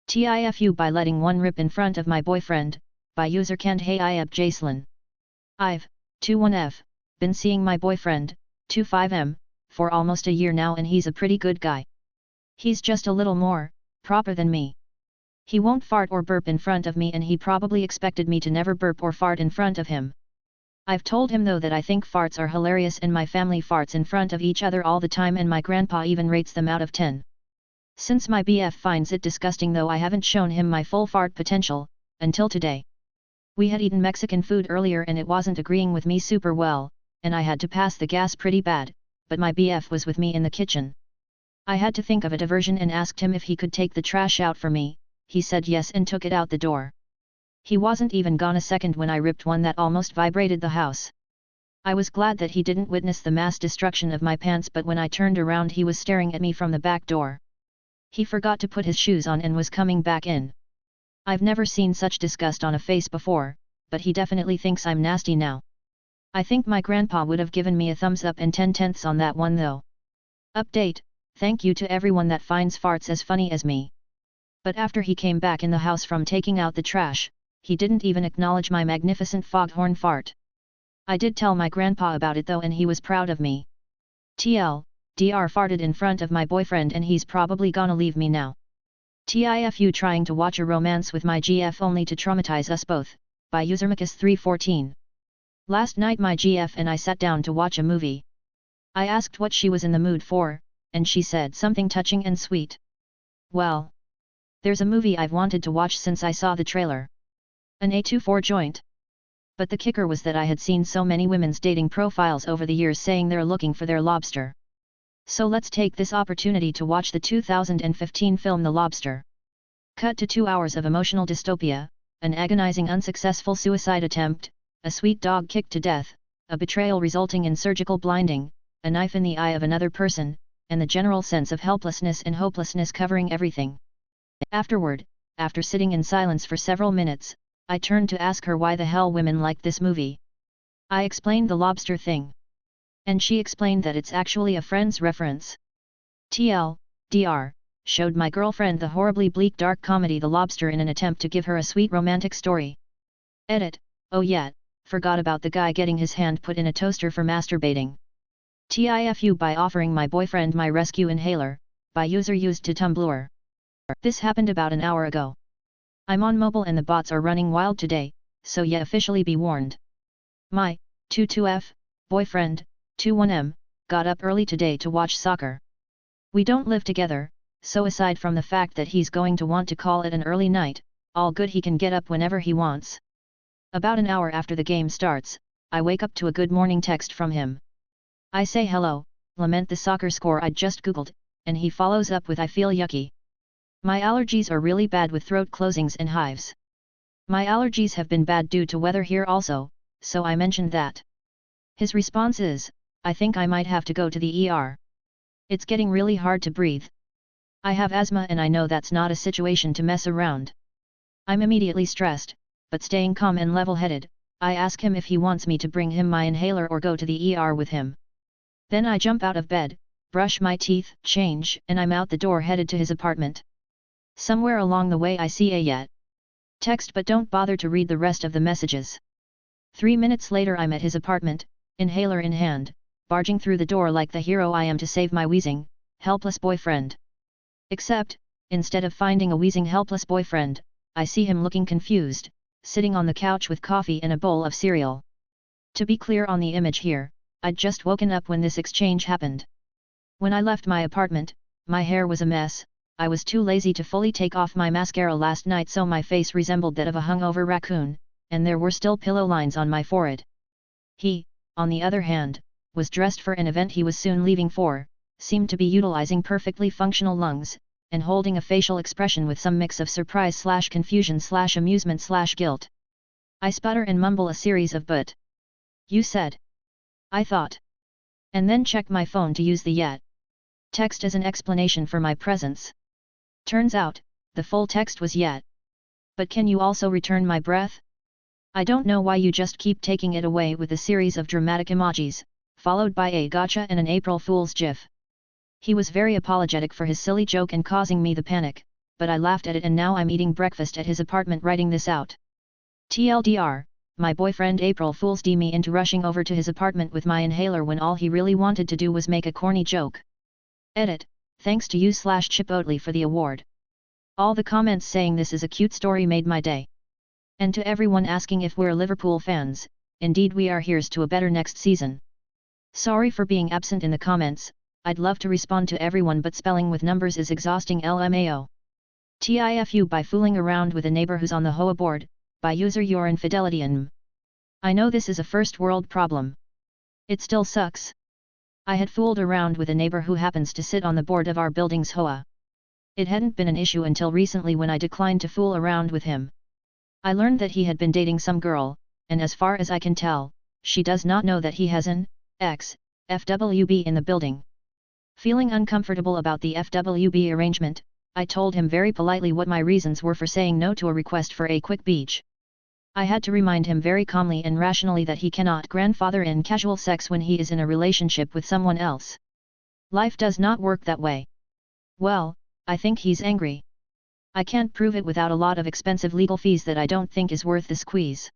TIFU by letting one rip in front of my boyfriend, by user can't hey I up Jacelyn. I've, 21F, been seeing my boyfriend, 25M, for almost a year now and he's a pretty good guy. He's just a little more proper than me. He won't fart or burp in front of me and he probably expected me to never burp or fart in front of him. I've told him though that I think farts are hilarious and my family farts in front of each other all the time and my grandpa even rates them out of 10. Since my BF finds it disgusting though I haven't shown him my full fart potential, until today. We had eaten Mexican food earlier and it wasn't agreeing with me super well, and I had to pass the gas pretty bad, but my BF was with me in the kitchen. I had to think of a diversion and asked him if he could take the trash out for me. He said yes and took it out the door. He wasn't even gone a second when I ripped one that almost vibrated the house. I was glad that he didn't witness the mass destruction of my pants, but when I turned around he was staring at me from the back door. He forgot to put his shoes on and was coming back in. I've never seen such disgust on a face before, but he definitely thinks I'm nasty now. I think my grandpa would have given me a thumbs up and 10/10 on that one though. Update, thank you to everyone that finds farts as funny as me. But after he came back in the house from taking out the trash, he didn't even acknowledge my magnificent foghorn fart. I did tell my grandpa about it though and he was proud of me. Dr farted in front of my boyfriend and he's probably gonna leave me now. TIFU trying to watch a romance with my GF only to traumatize us both, by user Macus314. Last night my GF and I sat down to watch a movie. I asked what she was in the mood for, and she said something touching and sweet. Well, there's a movie I've wanted to watch since I saw the trailer. An A24 joint. But the kicker was that I had seen so many women's dating profiles over the years saying they're looking for their lobster. So let's take this opportunity to watch the 2015 film The Lobster. Cut to 2 hours of emotional dystopia, an agonizing unsuccessful suicide attempt, a sweet dog kicked to death, a betrayal resulting in surgical blinding, a knife in the eye of another person, and the general sense of helplessness and hopelessness covering everything. Afterward, after sitting in silence for several minutes, I turned to ask her why the hell women liked this movie. I explained the lobster thing. And she explained that it's actually a Friends reference. TLDR, showed my girlfriend the horribly bleak dark comedy The Lobster in an attempt to give her a sweet romantic story. Edit, oh yeah, forgot about the guy getting his hand put in a toaster for masturbating. TIFU by offering my boyfriend my rescue inhaler, by user used to Tumblr. This happened about an hour ago. I'm on mobile and the bots are running wild today, so yeah officially be warned. My 22F boyfriend, 21M, got up early today to watch soccer. We don't live together, so aside from the fact that he's going to want to call it an early night, all good, he can get up whenever he wants. About an hour after the game starts, I wake up to a good morning text from him. I say hello, lament the soccer score I'd just googled, and he follows up with I feel yucky. My allergies are really bad with throat closings and hives. My allergies have been bad due to weather here also, so I mentioned that. His response is, I think I might have to go to the ER. It's getting really hard to breathe. I have asthma and I know that's not a situation to mess around. I'm immediately stressed, but staying calm and level-headed, I ask him if he wants me to bring him my inhaler or go to the ER with him. Then I jump out of bed, brush my teeth, change, and I'm out the door headed to his apartment. Somewhere along the way I see a yet text but don't bother to read the rest of the messages. 3 minutes later I'm at his apartment, inhaler in hand, barging through the door like the hero I am to save my wheezing, helpless boyfriend. Except, instead of finding a wheezing helpless boyfriend, I see him looking confused, sitting on the couch with coffee and a bowl of cereal. To be clear on the image here, I'd just woken up when this exchange happened. When I left my apartment, my hair was a mess. I was too lazy to fully take off my mascara last night so my face resembled that of a hungover raccoon, and there were still pillow lines on my forehead. He, on the other hand, was dressed for an event he was soon leaving for, seemed to be utilizing perfectly functional lungs, and holding a facial expression with some mix of surprise/confusion/amusement/guilt. I sputter and mumble a series of "but you said," I thought. And then check my phone to use the yet text as an explanation for my presence. Turns out, the full text was yet. But can you also return my breath? I don't know why you just keep taking it away with a series of dramatic emojis, followed by a gotcha and an April Fool's gif. He was very apologetic for his silly joke and causing me the panic, but I laughed at it and now I'm eating breakfast at his apartment writing this out. TLDR, my boyfriend April Fool's D me into rushing over to his apartment with my inhaler when all he really wanted to do was make a corny joke. Edit, thanks to you/Chipotle for the award. All the comments saying this is a cute story made my day. And to everyone asking if we're Liverpool fans, indeed we are. Here's to a better next season. Sorry for being absent in the comments, I'd love to respond to everyone but spelling with numbers is exhausting. LMAO. TIFU by fooling around with a neighbor who's on the HOA board, by user your infidelity. I know this is a first world problem. It still sucks. I had fooled around with a neighbor who happens to sit on the board of our building's HOA. It hadn't been an issue until recently when I declined to fool around with him. I learned that he had been dating some girl, and as far as I can tell, she does not know that he has an FWB in the building. Feeling uncomfortable about the FWB arrangement, I told him very politely what my reasons were for saying no to a request for a quick beach. I had to remind him very calmly and rationally that he cannot grandfather in casual sex when he is in a relationship with someone else. Life does not work that way. Well, I think he's angry. I can't prove it without a lot of expensive legal fees that I don't think is worth the squeeze.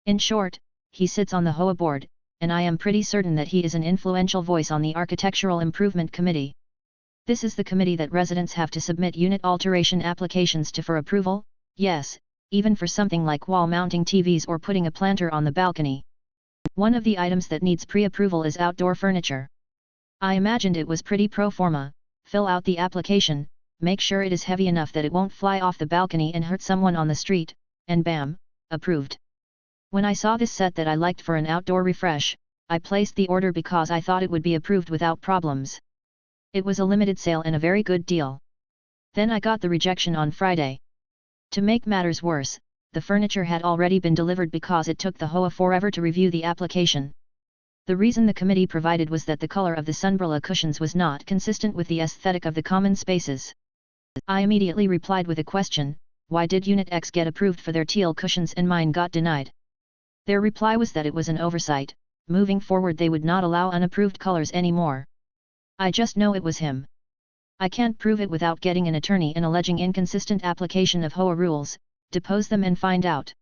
In short, he sits on the HOA board, and I am pretty certain that he is an influential voice on the Architectural Improvement Committee. This is the committee that residents have to submit unit alteration applications to for approval, yes, even for something like wall mounting TVs or putting a planter on the balcony. One of the items that needs pre-approval is outdoor furniture. I imagined it was pretty pro forma, fill out the application, make sure it is heavy enough that it won't fly off the balcony and hurt someone on the street, and bam, approved. When I saw this set that I liked for an outdoor refresh, I placed the order because I thought it would be approved without problems. It was a limited sale and a very good deal. Then I got the rejection on Friday. To make matters worse, the furniture had already been delivered because it took the HOA forever to review the application. The reason the committee provided was that the color of the sunbrella cushions was not consistent with the aesthetic of the common spaces. I immediately replied with a question, why did Unit X get approved for their teal cushions and mine got denied? Their reply was that it was an oversight, moving forward they would not allow unapproved colors anymore. I just know it was him. I can't prove it without getting an attorney and alleging inconsistent application of HOA rules, depose them and find out.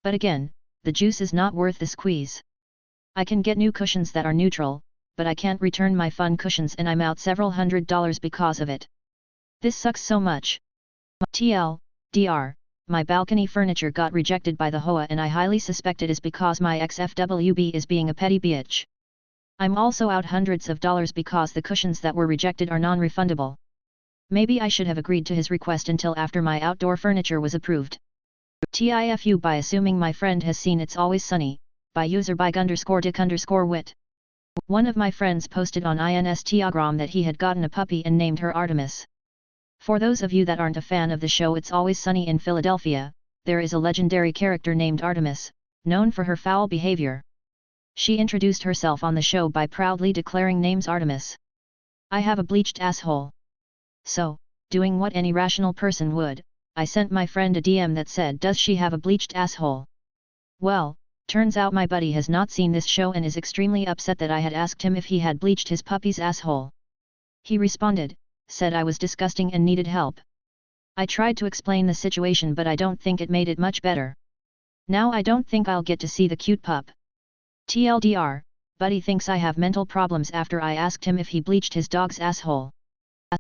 But again, the juice is not worth the squeeze. I can get new cushions that are neutral, but I can't return my fun cushions and I'm out several $100s because of it. This sucks so much. TLDR, my balcony furniture got rejected by the HOA and I highly suspect it is because my ex-FWB is being a petty bitch. I'm also out hundreds of dollars because the cushions that were rejected are non-refundable. Maybe I should have agreed to his request until after my outdoor furniture was approved. TIFU by assuming my friend has seen It's Always Sunny, by user bike_dick_wit. One of my friends posted on Instagram that he had gotten a puppy and named her Artemis. For those of you that aren't a fan of the show It's Always Sunny in Philadelphia, there is a legendary character named Artemis, known for her foul behavior. She introduced herself on the show by proudly declaring name's Artemis. I have a bleached asshole. So, doing what any rational person would, I sent my friend a DM that said does she have a bleached asshole? Well, turns out my buddy has not seen this show and is extremely upset that I had asked him if he had bleached his puppy's asshole. He responded, said I was disgusting and needed help. I tried to explain the situation but I don't think it made it much better. Now I don't think I'll get to see the cute pup. TLDR, buddy thinks I have mental problems after I asked him if he bleached his dog's asshole.